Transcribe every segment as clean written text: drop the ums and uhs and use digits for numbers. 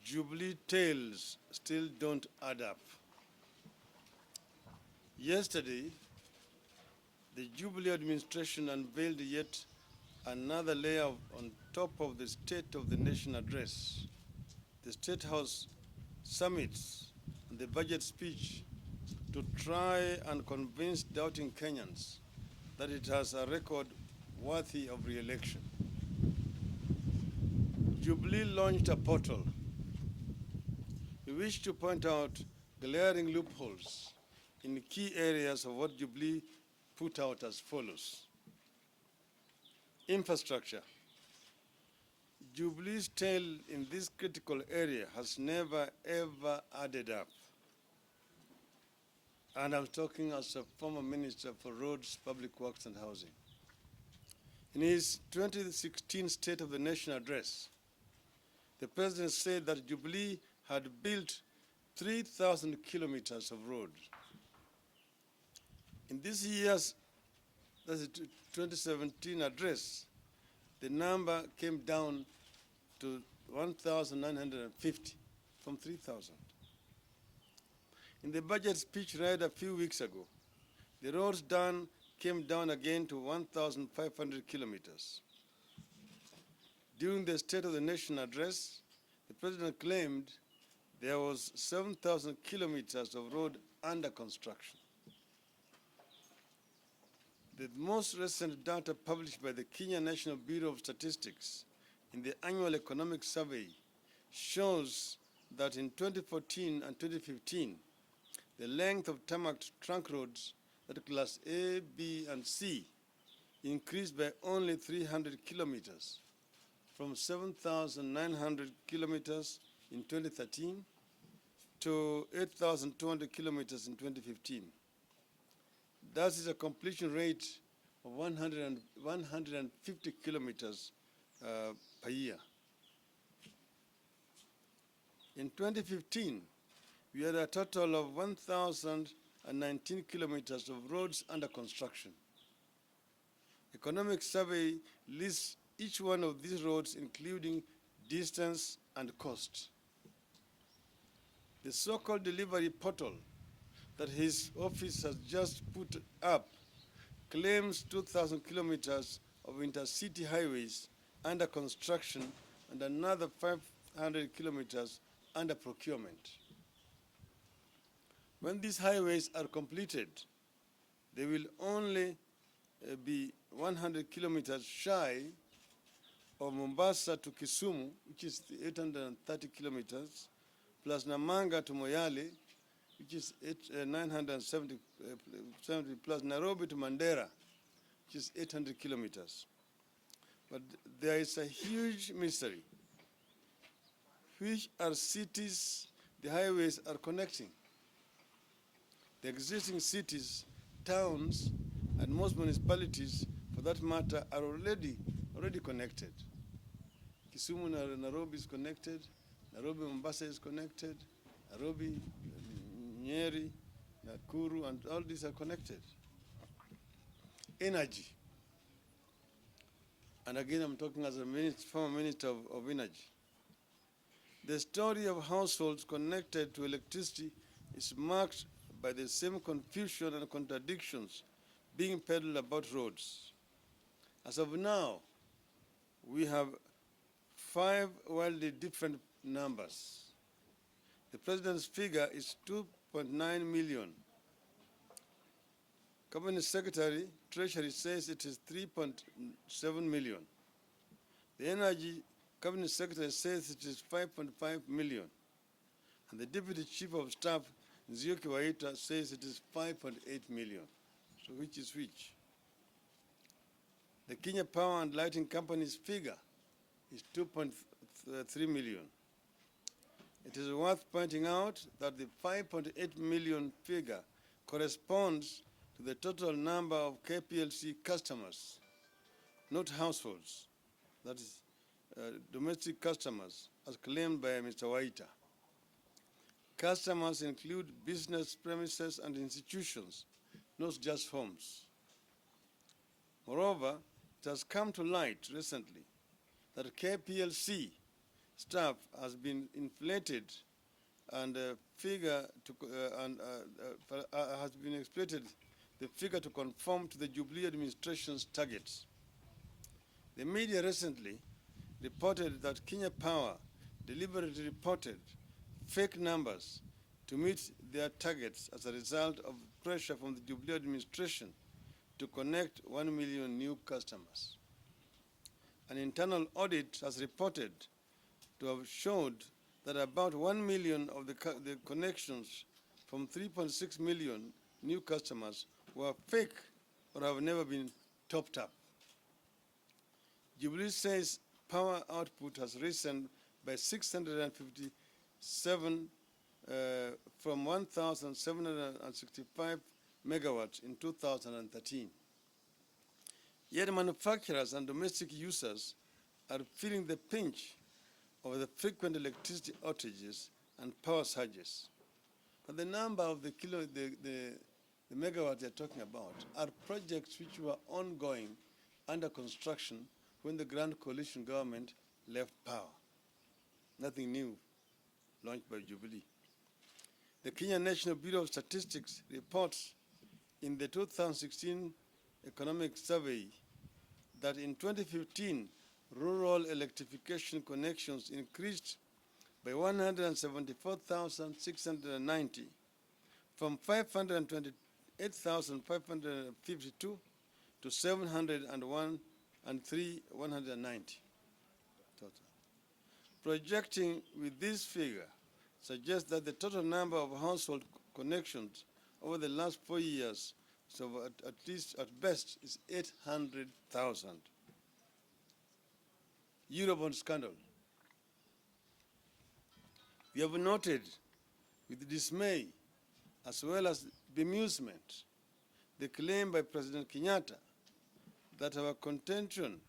Jubilee tales still don't add up. Yesterday, the Jubilee administration unveiled yet another layer on top of the State of the Nation address, the State House summits, and the budget speech to try and convince doubting Kenyans that it has a record worthy of re-election. Jubilee launched a portal. We wish to point out glaring loopholes in key areas of what Jubilee put out as follows. Infrastructure. Jubilee's tale in this critical area has never ever added up. And I'm talking as a former Minister for Roads, Public Works and Housing. In his 2016 State of the Nation address, the President said that Jubilee had built 3,000 kilometers of road. In this year's, that's the 2017 address, the number came down to 1,950 from 3,000. In the budget speech read a few weeks ago, the roads done came down again to 1,500 kilometers. During the State of the Nation address, the President claimed there was 7,000 kilometers of road under construction. The most recent data published by the Kenya National Bureau of Statistics in the annual economic survey shows that in 2014 and 2015, the length of tarmacked trunk roads, that class A, B, and C, increased by only 300 kilometers, from 7,900 kilometers in 2013 to 8,200 kilometers in 2015. That is a completion rate of 150 kilometers per year. In 2015, we had a total of 1,019 kilometers of roads under construction. Economic survey lists each one of these roads, including distance and cost. The so-called delivery portal that his office has just put up claims 2,000 kilometers of intercity highways under construction and another 500 kilometers under procurement. When these highways are completed, they will only be 100 kilometers shy of Mombasa to Kisumu, which is 830 kilometers, plus Namanga to Moyale, which is 970, plus Nairobi to Mandera, which is 800 kilometers. But there is a huge mystery. Which are cities the highways are connecting? The existing cities, towns, and most municipalities, for that matter, are already connected. Kisumu and Nairobi is connected. Nairobi Mombasa is connected. Nairobi, Nyeri, Nakuru, and all these are connected. Energy. And again, I'm talking as a former Minister of Energy. The story of households connected to electricity is marked by the same confusion and contradictions being peddled about roads. As of now, we have 5 wildly different numbers. The President's figure is 2.9 million. Cabinet Secretary, Treasury says it is 3.7 million. The Energy Cabinet Secretary says it is 5.5 million. And the Deputy Chief of Staff, Nzioki Waita, says it is 5.8 million. So which is which? The Kenya Power and Lighting Company's figure is 2.3 million. It is worth pointing out that the 5.8 million figure corresponds to the total number of KPLC customers, not households, that is domestic customers, as claimed by Mr. Waita. Customers include business premises and institutions, not just homes. Moreover, it has come to light recently that KPLC staff has been inflated and figure to has been exploited the figure to conform to the Jubilee administration's targets. The media recently reported that Kenya Power deliberately reported fake numbers to meet their targets as a result of pressure from the Jubilee administration to connect 1 million new customers. An internal audit has reported to have showed that about 1 million of the connections from 3.6 million new customers were fake or have never been topped up. Jubilee says power output has risen by 657 from 1,765 megawatts in 2013. Yet manufacturers and domestic users are feeling the pinch of the frequent electricity outages and power surges. But the number of the megawatts they're talking about are projects which were ongoing, under construction, when the Grand Coalition government left power. Nothing new launched by Jubilee. The Kenya National Bureau of Statistics reports in the 2016 Economic Survey that in 2015, rural electrification connections increased by 174,690 from 528,552 to 701 and 190 total. Projecting with this figure suggests that the total number of household connections over the last 4 years, so at least at best, is 800,000. Eurobond scandal. We have noted with dismay as well as bemusement the claim by President Kenyatta that our contention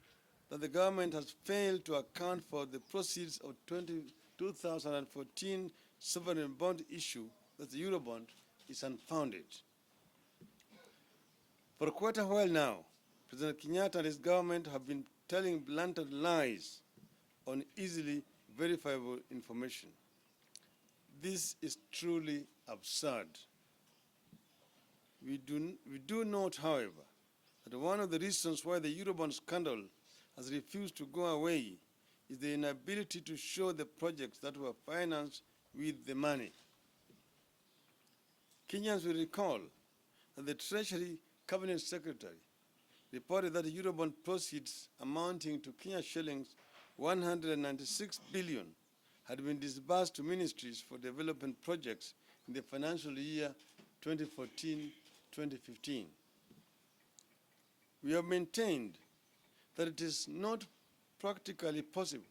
that the government has failed to account for the proceeds of 2014 sovereign bond issue, that the Eurobond, is unfounded. For quite a while now, President Kenyatta and his government have been telling blatant lies on easily verifiable information. This is truly absurd. We do note, however, that one of the reasons why the Eurobond scandal has refused to go away is the inability to show the projects that were financed with the money. Kenyans will recall that the Treasury Cabinet Secretary reported that the Eurobond proceeds amounting to Kenya shillings 196 billion had been disbursed to ministries for development projects in the financial year 2014-2015. We have maintained that it is not practically possible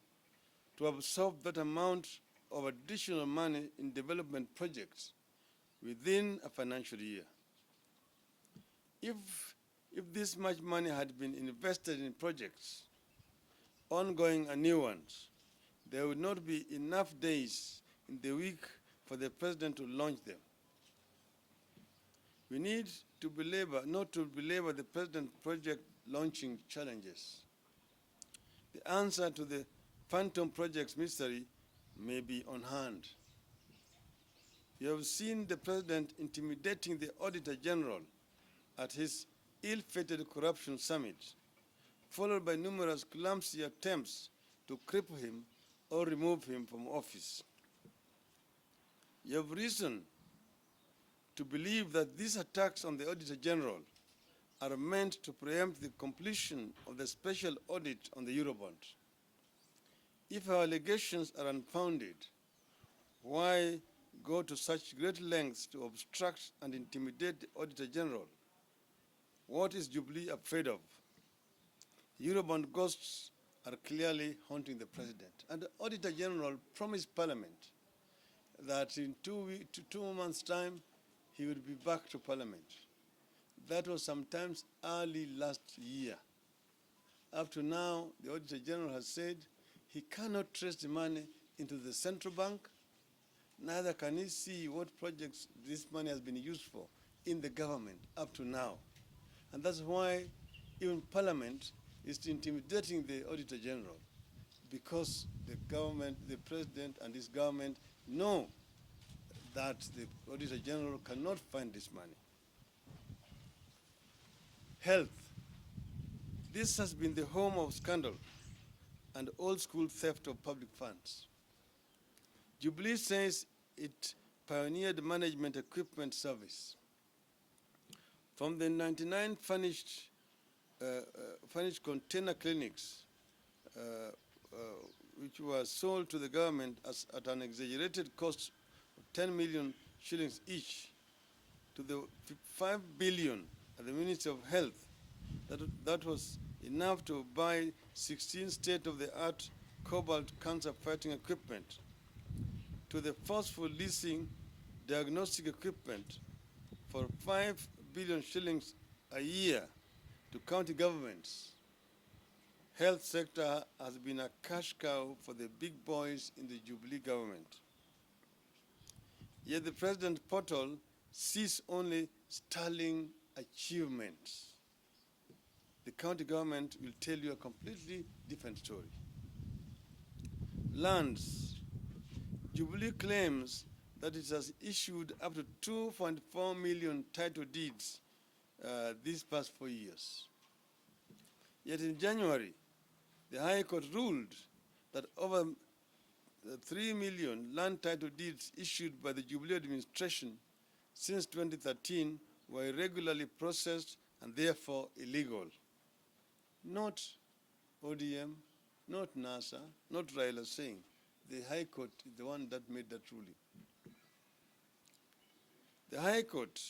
to absorb that amount of additional money in development projects within a financial year. If this much money had been invested in projects, ongoing and new ones, there would not be enough days in the week for the president to launch them. We need to not to belabor the president's project launching challenges. The answer to the phantom projects mystery may be on hand. You have seen the president intimidating the Auditor General at his ill-fated corruption summit, followed by numerous clumsy attempts to cripple him or remove him from office. You have reason to believe that these attacks on the Auditor General are meant to preempt the completion of the special audit on the Eurobond. If our allegations are unfounded, why go to such great lengths to obstruct and intimidate the Auditor General? What is Jubilee afraid of? Eurobond ghosts are clearly haunting the president. And the Auditor General promised Parliament that in 2 months' time, he would be back to Parliament. That was sometimes early last year. Up to now, the Auditor General has said he cannot trace the money into the central bank, neither can he see what projects this money has been used for in the government up to now. And that's why even Parliament is intimidating the Auditor General. because the government, the president and his government know that the Auditor General cannot find this money. Health. This has been the home of scandal and old-school theft of public funds. Jubilee says it pioneered management equipment service. From the 99 furnished container clinics, which were sold to the government at an exaggerated cost of 10 million shillings each, to the 5 billion at the Ministry of Health, that was enough to buy 16 state-of-the-art cobalt cancer-fighting equipment, to the forceful leasing diagnostic equipment for 5 billion shillings a year to county governments. Health sector has been a cash cow for the big boys in the Jubilee government. Yet the President's portal sees only sterling achievements. The county government will tell you a completely different story. Lands. Jubilee claims that it has issued up to 2.4 million title deeds these past 4 years. Yet in January, the High Court ruled that over 3 million land title deeds issued by the Jubilee administration since 2013 were irregularly processed and therefore illegal. Not ODM, not NASA, not Raila saying. The High Court is the one that made that ruling. The High Court,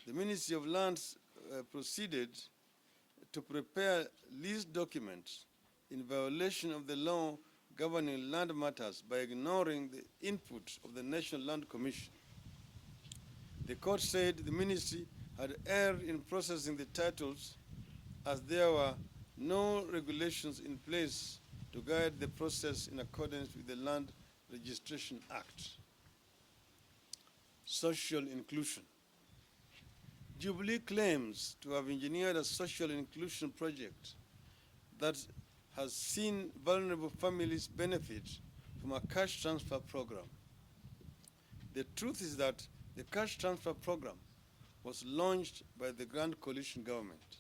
the Ministry of Lands proceeded to prepare lease documents in violation of the law governing land matters by ignoring the input of the National Land Commission. The court said the ministry had erred in processing the titles as there were no regulations in place to guide the process in accordance with the Land Registration Act. Social inclusion. Jubilee claims to have engineered a social inclusion project that has seen vulnerable families benefit from a cash transfer program. The truth is that the cash transfer program was launched by the Grand Coalition government.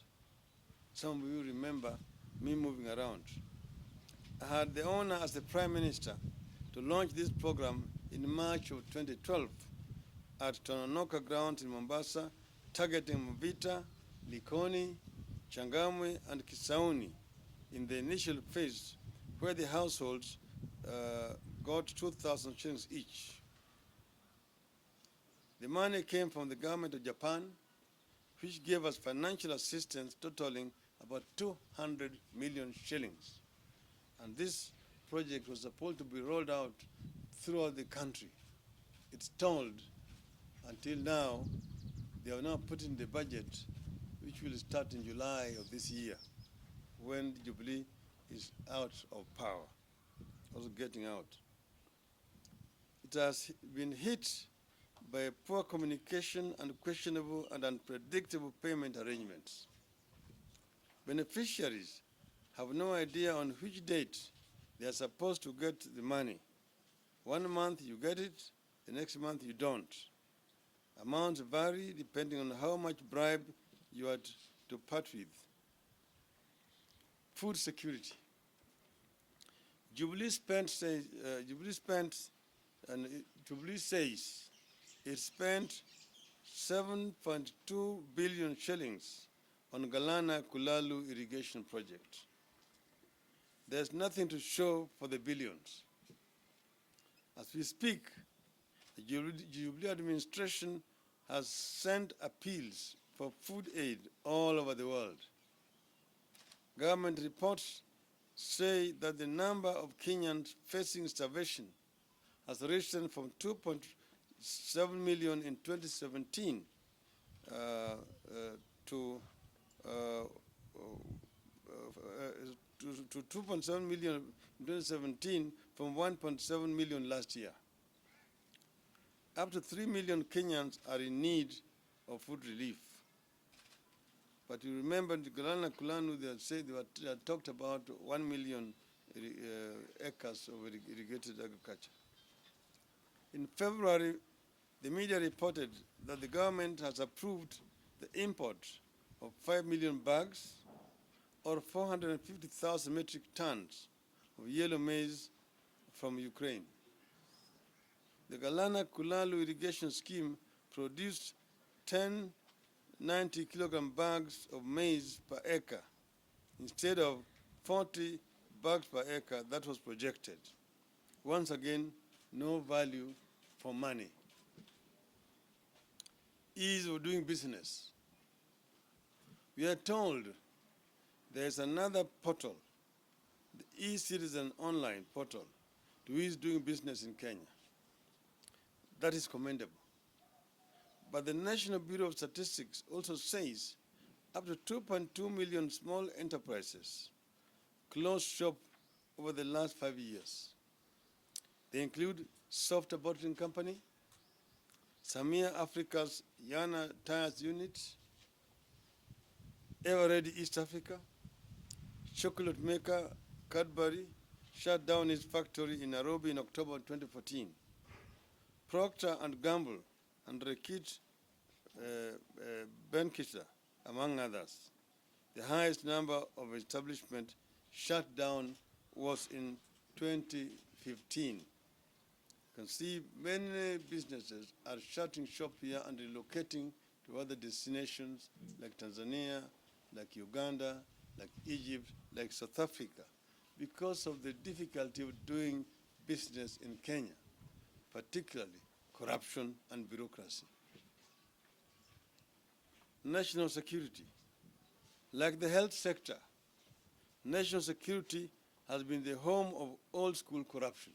Some of you remember me moving around. I had the honor as the Prime Minister to launch this program in March of 2012 at Tononoka ground in Mombasa, targeting Mvita, Likoni, Changamwe, and Kisauni in the initial phase, where the households got 2,000 shillings each. The money came from the government of Japan, which gave us financial assistance totaling about 200 million shillings. And this project was supposed to be rolled out throughout the country. It's stalled until now. They have now put in the budget, which will start in July of this year, when Jubilee is out of power, also getting out. It has been hit by poor communication and questionable and unpredictable payment arrangements. Beneficiaries have no idea on which date they are supposed to get the money. 1 month you get it, the next month you don't. Amounts vary depending on how much bribe you are to part with. Food security. Jubilee says it spent 7.2 billion shillings on Galana Kulalu irrigation project. There's nothing to show for the billions. As we speak, the Jubilee administration has sent appeals for food aid all over the world. Government reports say that the number of Kenyans facing starvation has risen from 2.7 million in 2017 to 2.7 million in 2017 from 1.7 million last year. Up to 3 million Kenyans are in need of food relief. But you remember the Galana Kulanu, they had talked about 1 million acres of irrigated agriculture. In February, the media reported that the government has approved the import of 5 million bags or 450,000 metric tons of yellow maize from Ukraine. The Galana Kulalu irrigation scheme produced 10 90-kilogram bags of maize per acre instead of 40 bags per acre that was projected. Once again, no value for money. Ease of doing business. We are told there is another portal, the e-Citizen online portal, to ease doing business in Kenya. That is commendable. But the National Bureau of Statistics also says up to 2.2 million small enterprises closed shop over the last 5 years. They include Soft Bottling Company, Samia Africa's Yana Tires Unit, Everready East Africa, chocolate maker Cadbury shut down its factory in Nairobi in October 2014. Procter & Gamble and Rekit Benkisha, among others. The highest number of establishments shut down was in 2015. You can see many businesses are shutting shop here and relocating to other destinations like Tanzania, like Uganda, like Egypt, like South Africa, because of the difficulty of doing business in Kenya, particularly corruption and bureaucracy. National security. Like the health sector, national security has been the home of old school corruption.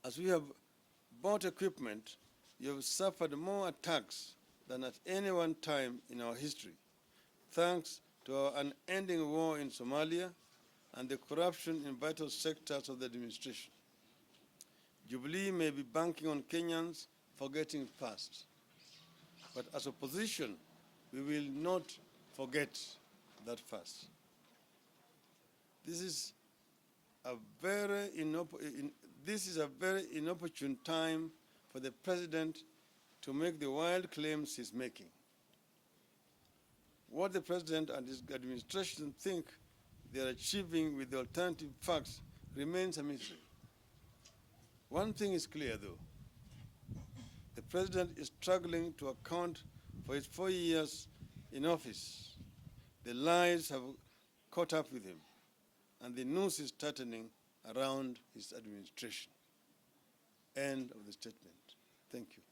As we have bought equipment, you have suffered more attacks than at any one time in our history, thanks to our unending war in Somalia and the corruption in vital sectors of the administration. Jubilee may be banking on Kenyans forgetting fast, but as opposition, we will not forget that fast. This is a very inopportune time for the president to make the wild claims he's making. What the president and his administration think they are achieving with the alternative facts remains a mystery. One thing is clear, though. The president is struggling to account for his 4 years in office. The lies have caught up with him, and the noose is tightening around his administration. End of the statement. Thank you.